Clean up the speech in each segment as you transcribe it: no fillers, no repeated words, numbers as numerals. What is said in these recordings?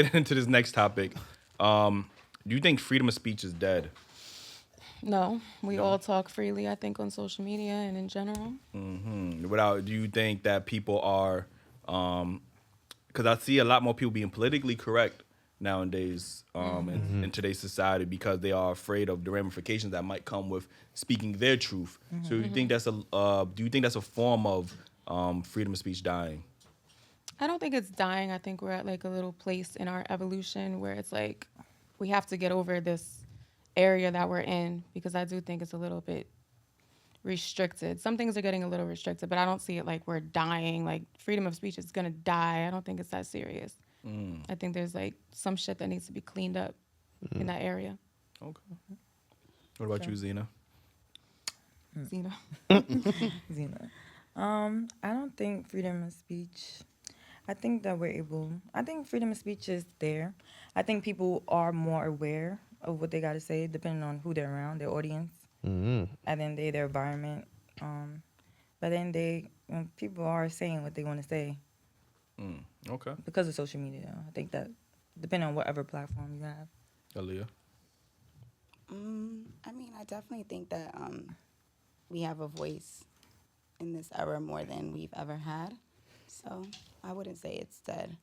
Get into this next topic. Do you think freedom of speech is dead? No, we all talk freely, I think, on social media and in general. Do you think that people are, because I see a lot more people being politically correct nowadays in today's society because they are afraid of the ramifications that might come with speaking their truth. So you think that's do you think that's a form of freedom of speech dying? I don't think it's dying. I think we're at like a little place in our evolution where it's like we have to get over this area that we're in because I do think it's a little bit restricted. Some things are getting a little restricted, but I don't see it like we're dying. Like freedom of speech is gonna die. I don't think it's that serious. I think there's like some shit that needs to be cleaned up in that area. Okay. What about you, Zena? Zena. Zena. I don't think freedom of speech. I think that I think freedom of speech is there. I think people are more aware of what they got to say, depending on who they're around, their audience, and then their environment. But then people are saying what they want to say. Okay. Because of social media. I think that depending on whatever platform you have. Aaliyah? I mean, I definitely think that we have a voice in this era more than we've ever had. So I wouldn't say it's dead.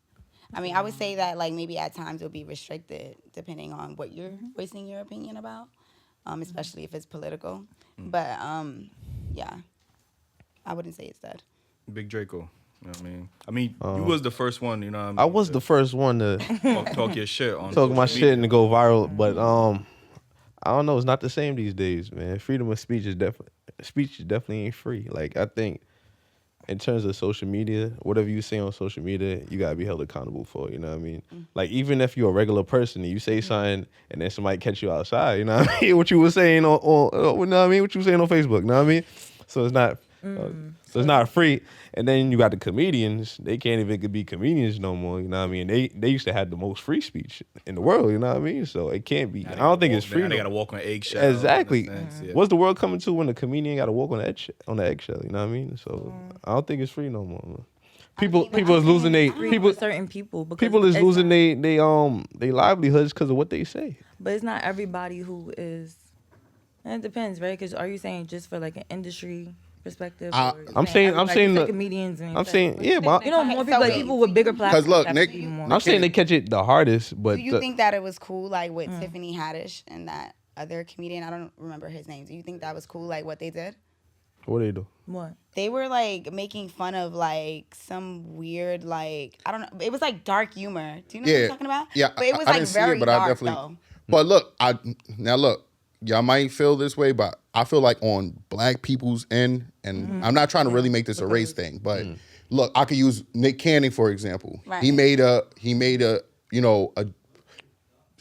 I mean, I would say that like maybe at times it'll be restricted depending on what you're voicing your opinion about, especially if it's political. But yeah, I wouldn't say it's dead. Big Draco. You know what I mean? You was the first one, you know what I mean? I was the first one to talk your shit on talk my social shit media. and go viral, but I don't know. It's not the same these days, man. Freedom of speech is definitely ain't free. Like I think, in terms of social media, whatever you say on social media, you gotta be held accountable for. You know what I mean? Like even if you're a regular person and you say something and then somebody catch you outside, you know what I mean? What you were saying on you know what I mean? What you were saying on Facebook, you know what I mean? So it's not. So it's not free. And then you got the comedians. They can't even be comedians no more. You know what I mean? They used to have the most free speech in the world. You know what I mean? So it can't be. I don't think it's free. They no. got to walk on eggshells. Exactly. Yeah. What's the world coming to when the comedian got to walk on the eggshell? You know what I mean? So I don't think it's free no more. Man. People is losing Certain people. Because people is losing they livelihoods because of what they say. But it's not everybody who is. And it depends, right? Because are you saying just for like an industry perspective? I'm saying like comedians. And I'm saying yeah, but more people, like people with bigger platforms. Because look, Nick, I'm saying they catch it the hardest. But Do you think that it was cool, like with Tiffany Haddish and that other comedian? I don't remember his name. Do you think that was cool, like what they did? what they do? What? They were like making fun of like some weird like I don't know. It was like dark humor. Do you know what I'm talking about? Yeah, but it was I like didn't see very it, but I dark definitely. though. But look, y'all might feel this way, but I feel like on black people's end, and I'm not trying to really make this a race thing, but look, I could use Nick Cannon for example. Right. He made a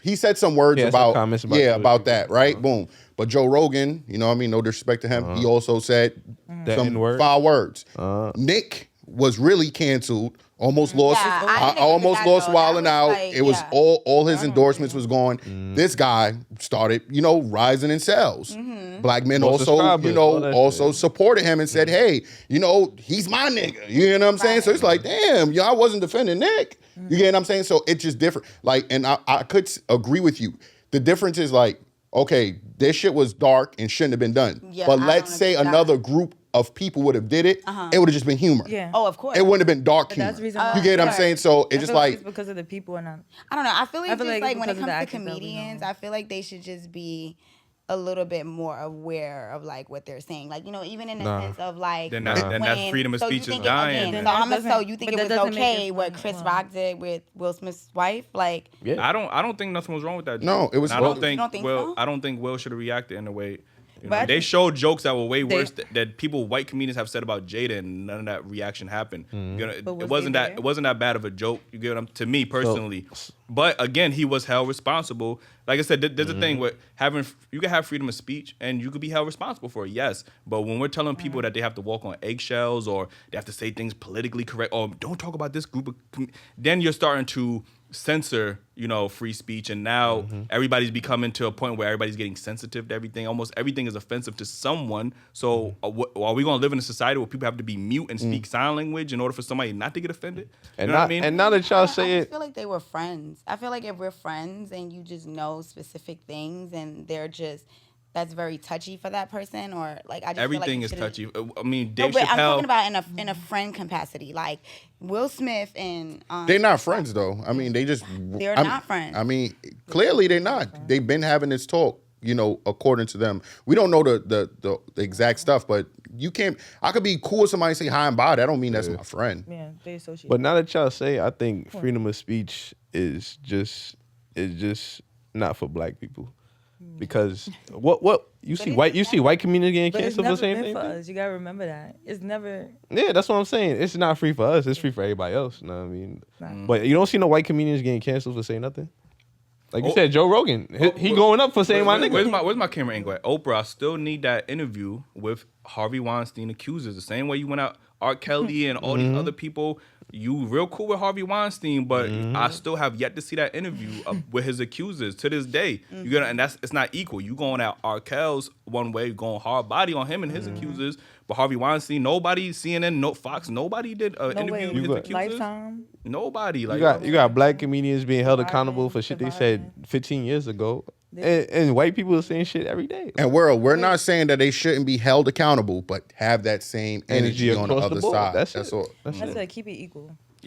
he said some words about comments about that, right? Boom. But Joe Rogan, you know what I mean? No disrespect to him. He also said some N-word? foul words. Nick was really canceled. Almost lost. Yeah, I I didn't almost agree with lost that, though. Wildin' That Out. was like, It was yeah. all his endorsements was gone. This guy started, rising in sales. Black men Most also, subscribers, all that also shit. supported him and said, "Hey, he's my nigga." You know what I'm saying? So it's like, damn, I wasn't defending Nick. You get what I'm saying? So it's just different. Like, and I could agree with you. The difference is like, okay, this shit was dark and shouldn't have been done. Yeah, but I let's don't say agree with another that. group of people would have did it. It would have just been humor. Yeah. Oh, of course. It wouldn't have been dark humor. That's the reason why. You get what I'm saying? So it's just like, it's because of the people and not. I don't know. I feel like, just like when it because of comes the to actors that we comedians, know. I feel like they should just be a little bit more aware of like what they're saying. Like, even in the sense of like Then that freedom of so you speech is think dying. Again, then. so you think but it that was doesn't make okay it what fun. Chris Wow. Rock did with Will Smith's wife? Like, I don't think nothing was wrong with that. No, it was- And I don't You think don't think Will. so? I don't think Will should have reacted in a way. But I They think- showed jokes that were way worse that white comedians have said about Jada, and none of that reaction happened. But was It wasn't they that there? it wasn't that bad of a joke. You get what I'm to me personally. But again, he was held responsible. Like I said, there's a thing with you can have freedom of speech and you could be held responsible for it. Yes, but when we're telling people that they have to walk on eggshells or they have to say things politically correct or don't talk about this group of, then you're starting to censor, free speech, and now everybody's becoming to a point where everybody's getting sensitive to everything. Almost everything is offensive to someone. So are we going to live in a society where people have to be mute and speak sign language in order for somebody not to get offended? And what I mean? and now that y'all say I it, feel like they were friends. I feel like if we're friends and you just know specific things and that's very touchy for that person, or like I just Everything feel like is you touchy. I mean, No, Dave but Chappelle. I'm talking about in a friend capacity, like Will Smith and They're not friends though. I mean, they just They're not friends. I mean, clearly they're not. They've been having this talk, according to them. We don't know the exact stuff, but you can't. I could be cool with somebody and say hi and bye. That don't mean that's my friend. Yeah, they associate. but now that y'all say, I think freedom of speech is just not for black people. Because what you see white community getting But it's canceled for never saying been thing. for us. You gotta remember that. It's never. Yeah, that's what I'm saying. It's not free for us. It's free for everybody else. You know what I mean? Nah. But you don't see no white comedians getting canceled for saying nothing. Like you Oh. said, Joe Rogan, he going up for saying my nigga. Where's my camera angle at? Oprah, I still need that interview with Harvey Weinstein accusers. The same way you went out R. Kelly and all these other people. You real cool with Harvey Weinstein, but I still have yet to see that interview with his accusers to this day. And it's not equal. You going out R. Kelly's one way, going hard body on him and his accusers, but Harvey Weinstein, nobody, CNN, no Fox, nobody did an No interview way. with his accusers. Lifetime. Nobody. You Like got black comedians being held Surviving, accountable for shit they said surviving. 15 years ago, and white people are saying shit every day. And we're not saying that they shouldn't be held accountable, but have that same energy on the across other board. side. That's That's it. all. That's That's it. it. Keep it equal.